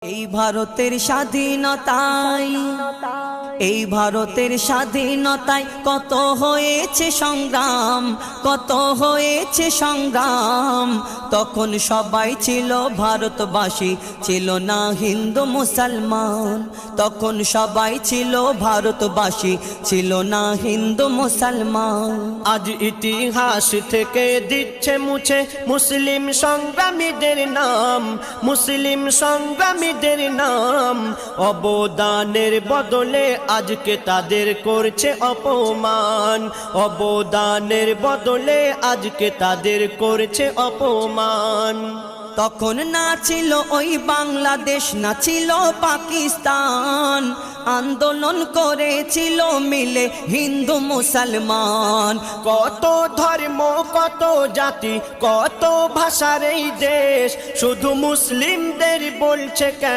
এই ভারতের স্বাধীনতায় কত হয়েছে সংগ্রাম, কত হয়েছে সংগ্রাম। তখন সবাই ছিল ভারতবাসী, ছিল না হিন্দু মুসলমান। তখন সবাই ছিল ভারতবাসী, ছিল না হিন্দু মুসলমান। আজ ইতিহাস থেকে দিচ্ছে মুছে মুসলিম সংগ্রামীদের নাম, মুসলিম সংগ্রামীদের নাম। অবদানের বদলে আজকে তাদের করছে অপমান, অবদানের বদলে আজকে তাদের করছে অপমান। তখন না ছিল ওই বাংলাদেশ, না ছিল পাকিস্তান। আন্দোলন করেছিল মিলে হিন্দু মুসলমান। কত ধর্ম, কত জাতি, কত ভাষার এই দেশ, শুধু মুসলিমদের বলছে কেন